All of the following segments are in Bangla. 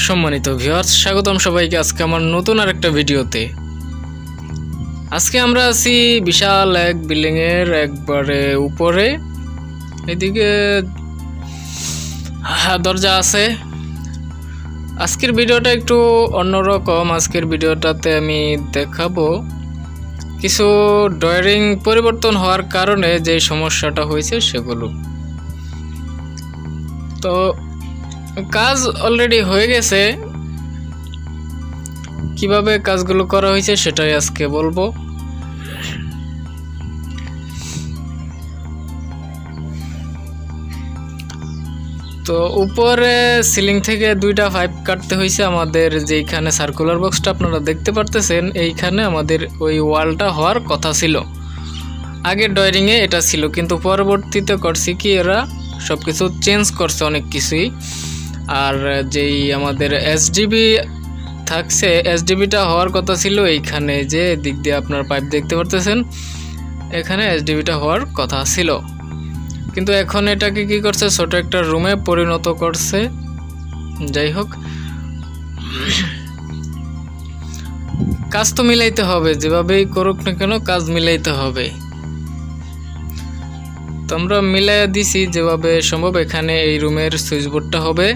সম্মানিত ভিউয়ার্স, স্বাগতম সবাইকে আজকে আমার নতুন আরেকটা ভিডিওতে। আজকে আমরা আছি বিশাল এক বিল্ডিং এর একবারে উপরে। এদিকে দরজা আছে। আজকের ভিডিওটা একটু অন্যরকম। আজকের ভিডিওটাতে আমি দেখাবো কিছু ড্রয়িং পরিবর্তন হওয়ার কারণে যে সমস্যাটা হয়েছে সেগুলো। তো কাজ অলরেডি হয়ে গেছে, কিভাবে কাজগুলো করা হয়েছে সেটাই আজকে বলবো। তো উপরে সিলিং থেকে দুইটা পাইপ কাটতে হয়েছে আমাদের। যেইখানে সার্কুলার বক্সটা আপনারা দেখতে পারতেছেন, এইখানে আমাদের ওই ওয়ালটা হওয়ার কথা ছিল। আগে ড্রয়িংয়ে এটা ছিল, কিন্তু পরবর্তীতে করছি কি এরা সব কিছু চেঞ্জ করছে অনেক কিছুই। আর যেই আমাদের এসডিবি থাকছে, এসডিবিটা হওয়ার কথা ছিল এইখানে, যে দিক দিয়ে আপনার পাইপ দেখতে পারতেছেন, এখানে এসডিবিটা হওয়ার কথা ছিল। কিন্তু এখন এটাকে কি করছে, ছোট একটা রুমে পরিণত করছে। যাই হোক, কাজ তো মিলাইতে হবে, যেভাবেই করুক না কেন কাজ মিলাইতে হবে। তো আমরা মিলাইয়া দিছি যেভাবে সম্ভব। এখানে এই রুমের সুইচ বোর্ডটা হবে,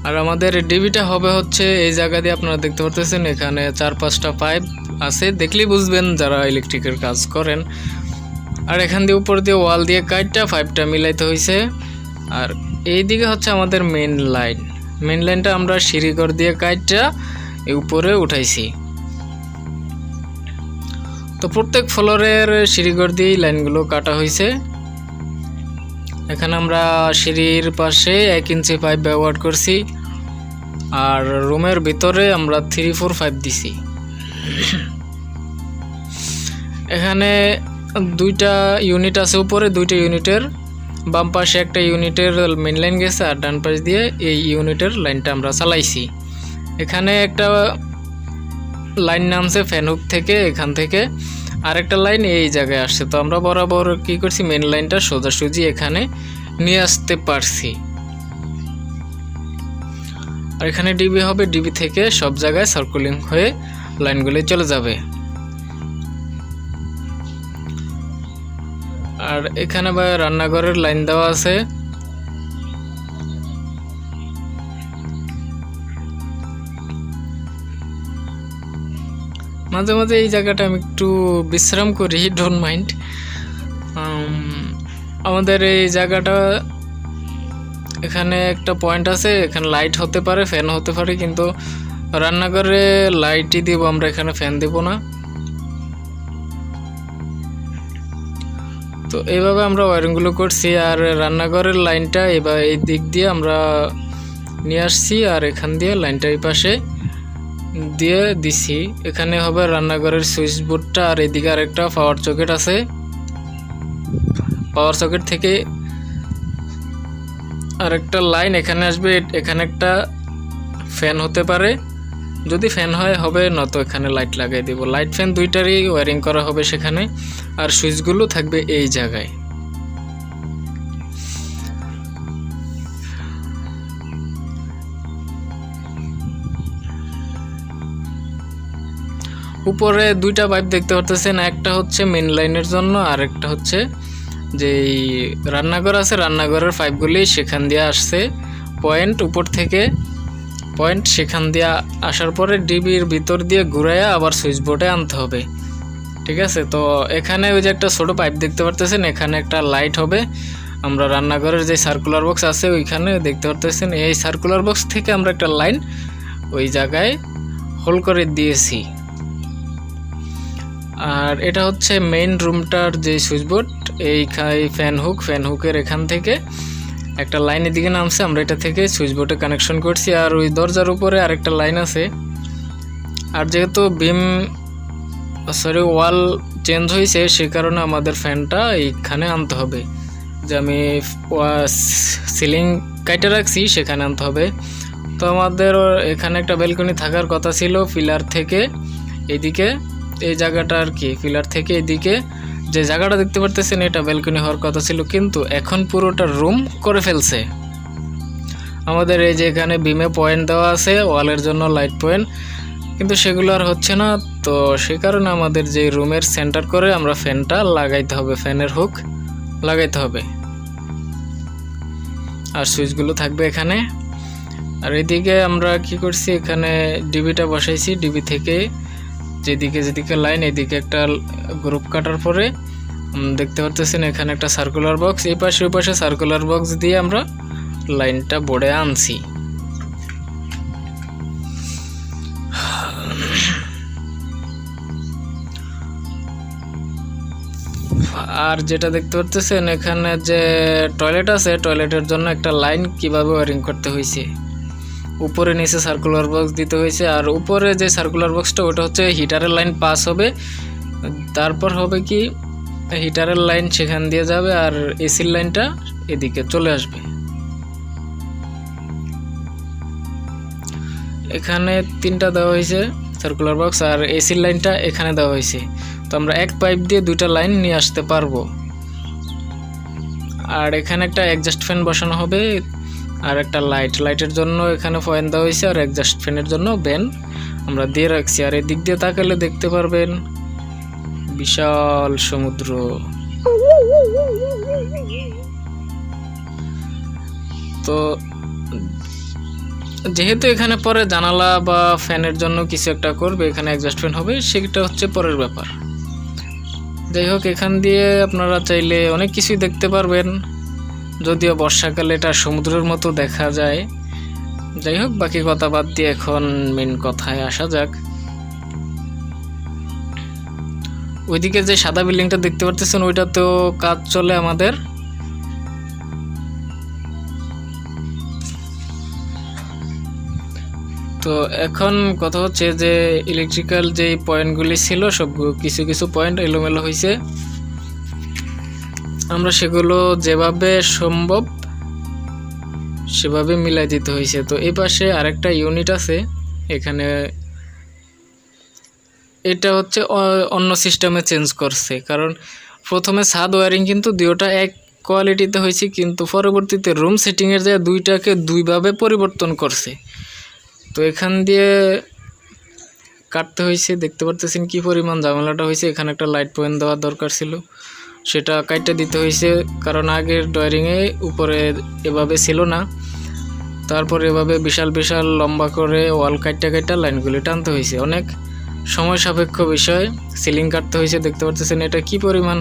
আর আমাদের ডিবিটা হবে হচ্ছে এই জায়গা দিয়ে। আপনারা দেখতে পাচ্ছেন এখানে 4-5টা পাইপ আছে, দেখলেই বুঝবেন যারা ইলেকট্রিকের কাজ করেন। আর এখান দিয়ে উপর দিয়ে ওয়াল দিয়ে কাটটা পাইপটা মিলাইতে হয়েছে। আর এই দিকে হচ্ছে আমাদের মেইন লাইন। মেইন লাইনটা আমরা সিঁড়িঘর দিয়ে কাটটা উপরে উঠাইছি। তো প্রত্যেক ফ্লোরের সিঁড়িঘর দিয়ে লাইনগুলো কাটা হয়েছে। এখানে আমরা সিঁড়ির পাশে 1 ইঞ্চি পাইপ ব্যবহার করছি, আর রুমের ভিতরে আমরা 3-4 দিছি। এখানে 2টা ইউনিট আছে উপরে, 2টা ইউনিটের বাম পাশে একটা ইউনিটের মেইন লাইন গেছে, আর ডান পাশ দিয়ে এই ইউনিটের লাইনটা আমরা চালাইছি। এখানে একটা লাইন নামছে ফ্যান হুক থেকে, এখান থেকে আরেকটা লাইন এই জায়গায় আসছে। তো আমরা বরাবর কি করছি, মেন লাইনটা সোজাসুজি এখানে নিয়ে আসতে পারছি। আর এখানে ডিবি হবে, ডিবি থেকে সব জায়গায় সার্কুলিং হয়ে লাইনগুলি চলে যাবে। আর এখানে রান্নাঘরের লাইন দেওয়া আছে। মাঝে মাঝে এই জায়গাটা আমি একটু বিশ্রাম করি, ডোন্ট মাইন্ড। আমাদের এই জায়গাটা এখানে একটা পয়েন্ট আছে, এখানে লাইট হতে পারে, ফ্যান হতে পারে, কিন্তু রান্নাঘরে লাইটই দিব আমরা, এখানে ফ্যান দেব না। তো এইভাবে আমরা ওয়ারিংগুলো করছি। আর রান্নাঘরের লাইনটা এবার এই দিক দিয়ে আমরা নিয়ে আসছি, আর এখান দিয়ে লাইনটা এই পাশে দিয়ে দিছি। এখানে হবে রান্নাঘরের সুইচ বোর্ডটা, আর এদিকে আরেকটা পাওয়ার সকেট আছে। পাওয়ার সকেট থেকে আরেকটা লাইন এখানে আসবে। এখানে একটা ফ্যান হতে পারে, যদি ফ্যান হয় হবে, নয়তো এখানে লাইট লাগাই দেব। লাইট ফ্যান দুইটারই ওয়ারিং করা হবে সেখানে, আর সুইচগুলো থাকবে এই জায়গায়। উপরে 2টা পাইপ দেখতে পারতেছেন, একটা হচ্ছে মেন লাইনের জন্য, আর একটা হচ্ছে যেই রান্নাঘর আছে, রান্নাঘরের পাইপগুলি সেখান দিয়ে আসছে পয়েন্ট, উপর থেকে পয়েন্ট সেখান দিয়ে আসার পরে ডিবির ভিতর দিয়ে ঘুরাইয়া আবার সুইচ বোর্ডে আনতে হবে। ঠিক আছে। তো এখানে ওই যে একটা ছোটো পাইপ দেখতে পারতেছেন, এখানে একটা লাইট হবে। আমরা রান্নাঘরের যে সার্কুলার বক্স আছে ওইখানে দেখতে পারতেছেন, এই সার্কুলার বক্স থেকে আমরা একটা লাইন ওই জায়গায় হোল করে দিয়েছি। আর এটা হচ্ছে মেইন রুমটার যে সুইচ বোর্ড, এই ফ্যান হুকের এখান থেকে একটা লাইন এদিকে নামছে, আমরা এটা থেকে সুইচ বোর্ডে কানেকশন করছি। আর ওই দরজার উপরে আরেকটা লাইন আছে। আর যেহেতু ওয়াল চেঞ্জ হয়েছে, সে কারণে আমাদের ফ্যানটা এইখানে আনতে হবে। যে আমি সিলিং কাইটে রাখছি সেখানে আনতে হবে। তো আমাদের এখানে একটা ব্যালকনি থাকার কথা ছিল, পিলার থেকে এদিকে এই জায়গাটা আর কি, পিলার থেকে এদিকে যে জায়গাটা দেখতে পারতেছেন এটা ব্যালকনি হওয়ার কথা ছিল, কিন্তু এখন পুরোটা রুম করে ফেলছে। আমাদের এই যে এখানে বিমে পয়েন্ট দেওয়া আছে ওয়ালের জন্য, লাইট পয়েন্ট, কিন্তু সেগুলো আর হচ্ছে না। তো সেই কারণে আমাদের যে রুমের সেন্টার করে আমরা ফ্যানটা লাগাইতে হবে, ফ্যানের হুক লাগাইতে হবে, আর সুইচগুলো থাকবে এখানে। আর এদিকে আমরা কি করছি, এখানে ডিবিটা বসাইছি। ডিবি থেকে যেদিকে যেদিকে লাইন, এদিকে একটা গ্রুপ কাটার পরে দেখতে পাচ্ছেন এখানে একটা সার্কুলার বক্স, এই পাশে ওই পাশে সার্কুলার বক্স দিয়ে আমরা লাইনটা বোর্ডে আনছি। আর যেটা দেখতে পাচ্ছেন এখানে যে টয়লেট আছে, টয়লেটের জন্য একটা লাইন কিভাবে ওয়ারিং করতে হয়েছে, উপরে নিচে সার্কুলার বক্স দিতে হয়েছে। আর উপরে যে সার্কুলার বক্সটা ওটা হচ্ছে হিটারের লাইন পাস হবে, তারপর হবে কি হিটারের লাইন সেখান দিয়ে যাবে, আর এসির লাইনটা এদিকে চলে আসবে। এখানে 3টা দেওয়া হয়েছে সার্কুলার বক্স, আর এসির লাইনটা এখানে দেওয়া হয়েছে। তো আমরা এক পাইপ দিয়ে 2টা লাইন নিয়ে আসতে পারবো। আর এখানে একটা এক্সস্ট ফ্যান বসানো হবে, আর একটা লাইটের জন্য এখানে পয়েন্ট দেওয়া হয়েছে, আর এক্সস্ট ফ্যানের জন্য ব্যান আমরা দিয়ে রাখছি। আর এদিক দিয়ে তাকালে দেখতে পারবেন বিশাল সমুদ্র। তো যেহেতু এখানে পরে জানালা বা ফ্যানের জন্য কিছু একটা করবে, এখানে এক্সস্ট ফ্যান হবে, সেটা হচ্ছে পরের ব্যাপার। যাই হোক, এখান দিয়ে আপনারা চাইলে অনেক কিছুই দেখতে পারবেন, যদিও বর্ষাকালে এটা সমুদ্রের মতো দেখা যায়। যাই হোক, বাকি কথা বাদ দিয়ে এখন মেন কথায় আসা যাক। ওইদিকে যে সাদা বিল্ডিংটা দেখতে পাচ্ছেন ওইটাতেও কাজ চলে আমাদের। তো এখন কথা হচ্ছে যে ইলেকট্রিক্যাল যে পয়েন্টগুলি ছিল সব কিছু কিছু পয়েন্ট এলোমেলো হয়েছে, আমরা সেগুলো যেভাবে সম্ভব সেভাবে মিলাই দিতে হয়েছে। তো এই পাশে আরেকটা ইউনিট আছে, এখানে এটা হচ্ছে অন্য সিস্টেমে চেঞ্জ করছে, কারণ প্রথমে ছাদ ওয়ারিং কিন্তু দুটোটা এক কোয়ালিটিতে হয়েছে, কিন্তু পরবর্তীতে রুম সেটিংয়ের জায়গায় দুইটাকে দুইভাবে পরিবর্তন করছে। তো এখান দিয়ে কাটতে হয়েছে, দেখতে পারতেছেন কি পরিমাণ ঝামেলাটা হয়েছে। এখানে একটা লাইট পয়েন্ট দেওয়ার দরকার ছিল, সেটা কাটতে দিতে হয়েছে, কারণ আগের ডয়ারিংয়ে উপরে এভাবে ছিল না। তারপর এভাবে বিশাল বিশাল লম্বা করে ওয়াল কাটটা লাইনগুলি টানতে হয়েছে, অনেক সময় সাপেক্ষ বিষয়। সিলিং কাটতে হয়েছে, দেখতে পাচ্ছেন এটা কি পরিমাণ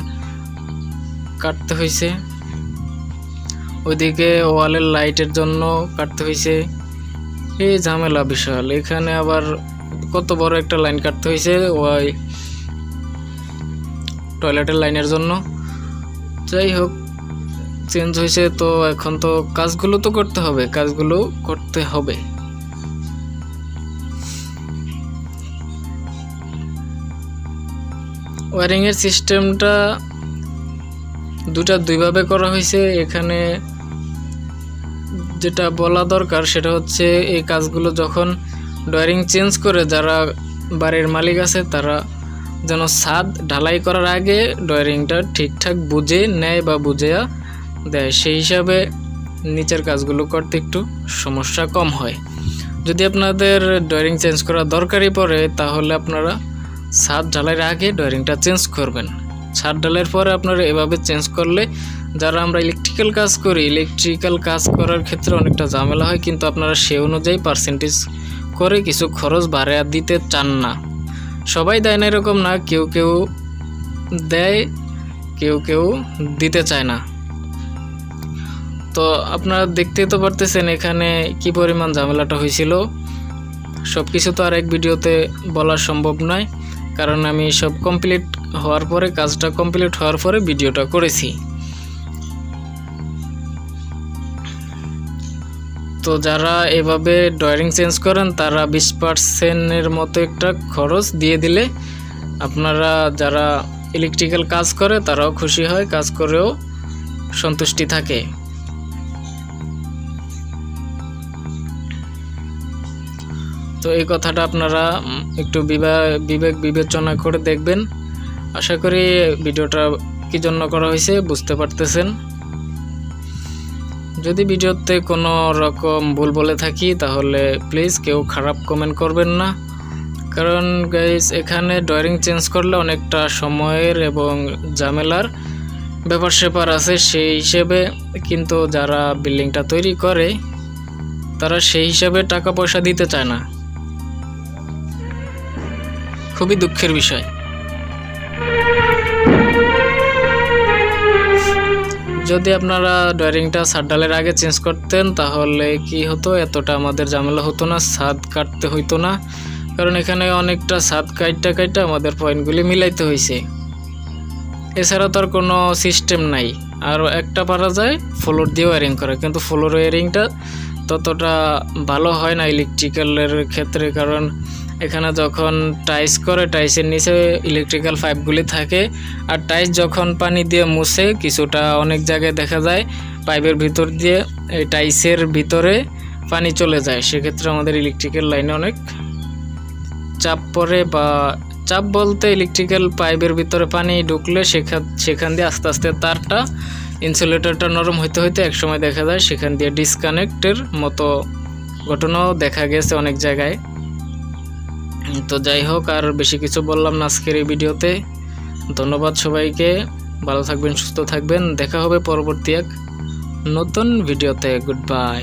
কাটতে হয়েছে। ওইদিকে ওয়ালের লাইটের জন্য কাটতে হয়েছে, এই ঝামেলা বিশাল। এখানে আবার কত বড় একটা লাইন কাটতে হয়েছে ওই টয়লেটের লাইনের জন্য। যাই হোক, চেঞ্জ হয়েছে, তো এখন তো কাজগুলো তো করতে হবে, কাজগুলো করতে হবে। ওয়ারিংয়ের সিস্টেমটা দুইভাবে করা হয়েছে। এখানে যেটা বলা দরকার সেটা হচ্ছে এই কাজগুলো যখন ডয়ারিং চেঞ্জ করে যারা বাড়ির মালিক আছে তারা যেন ছাদ ঢালাই করার আগে ডয়ারিংটা ঠিকঠাক বুঝে নেয় বা বুঝেয়া দেয়, সেই হিসাবে নিচের কাজগুলো করতে একটু সমস্যা কম হয়। যদি আপনাদের ডয়ারিং চেঞ্জ করা দরকারই পড়ে তাহলে আপনারা ছাদ ঢালাইয়ের আগে ডয়ারিংটা চেঞ্জ করবেন। ছাদ ঢালাইয়ের পরে আপনারা এভাবে চেঞ্জ করলে, যারা আমরা ইলেকট্রিক্যাল কাজ করি, ইলেকট্রিক্যাল কাজ করার ক্ষেত্রে অনেকটা ঝামেলা হয়, কিন্তু আপনারা সে অনুযায়ী পার্সেন্টেজ করে কিছু খরচ বাড়িয়ে দিতে চান না। সবাই দেয় না এরকম না, কেউ কেউ দেয়, কেউ কেউ দিতে চায় না। তো আপনারা দেখতেই তো পারতেছেন এখানে কি পরিমাণ ঝামেলাটা হয়েছিল। সব কিছু তো আর এক ভিডিওতে বলা সম্ভব নয়, কারণ আমি সব কমপ্লিট হওয়ার পরে, কাজটা কমপ্লিট হওয়ার পরে ভিডিওটা করেছি। তো যারা এভাবে ডয়ারিং চেঞ্জ করেন তারা 20%-এর মতো একটা খরচ দিয়ে দিলে আপনারা যারা ইলেকট্রিক্যাল কাজ করে তারাও খুশি হয়, কাজ করেও সন্তুষ্টি থাকে। তো এই কথাটা আপনারা একটু বিবেক বিবেচনা করে দেখবেন। আশা করি ভিডিওটা কী জন্য করা হয়েছে বুঝতে পারতেছেন। যদি ভিডিওতে কোনো রকম ভুল বলে থাকি তাহলে প্লিজ কেউ খারাপ কমেন্ট করবেন না, কারণ গাইস এখানে ডয়ারিং চেঞ্জ করলে অনেকটা সময়ের এবং ঝামেলার ব্যাপার স্যাপার আছে, সেই হিসেবে কিন্তু যারা বিল্ডিংটা তৈরি করে তারা সেই হিসাবে টাকা পয়সা দিতে চায় না, খুবই দুঃখের বিষয়। যদি আপনারা ডয়ারিংটা ছাদ ডালের আগে চেঞ্জ করতেন তাহলে কি হতো, এতটা আমাদের ঝামেলা হতো না, ছাদ কাটতে হইতো না, কারণ এখানে অনেকটা ছাদ কাইটা আমাদের পয়েন্টগুলি মিলাইতে হয়েছে। এছাড়া তো আর কোনো সিস্টেম নাই। আর একটা পারা যায় ফ্লোর দিয়ে ওয়ারিং করা, কিন্তু ফ্লোর ওয়ারিংটা ততটা ভালো হয় না ইলেকট্রিক্যালের ক্ষেত্রে, কারণ এখানে যখন টাইস করে টাইসের নিচে ইলেকট্রিক্যাল পাইপগুলি থাকে, আর টাইস যখন পানি দিয়ে মুছে কিছুটা অনেক জায়গায় দেখা যায় পাইপের ভিতর দিয়ে এই টাইসের ভিতরে পানি চলে যায়, সেক্ষেত্রে আমাদের ইলেকট্রিক্যাল লাইনে অনেক চাপ পড়ে, বা চাপ বলতে ইলেকট্রিক্যাল পাইপের ভিতরে পানি ঢুকলে সেখান দিয়ে আস্তে আস্তে তারটা ইনসুলেটরটা নরম হইতে হইতে একসময় দেখা যায় সেখান দিয়ে ডিসকানেক্টের মতো ঘটনাও দেখা গেছে অনেক জায়গায়। তো যাই হোক, আর বেশি কিছু বললাম না আজকের এই ভিডিওতে। ধন্যবাদ সবাইকে, ভালো থাকবেন, সুস্থ থাকবেন, দেখা হবে পরবর্তী এক নতুন ভিডিওতে। Good bye.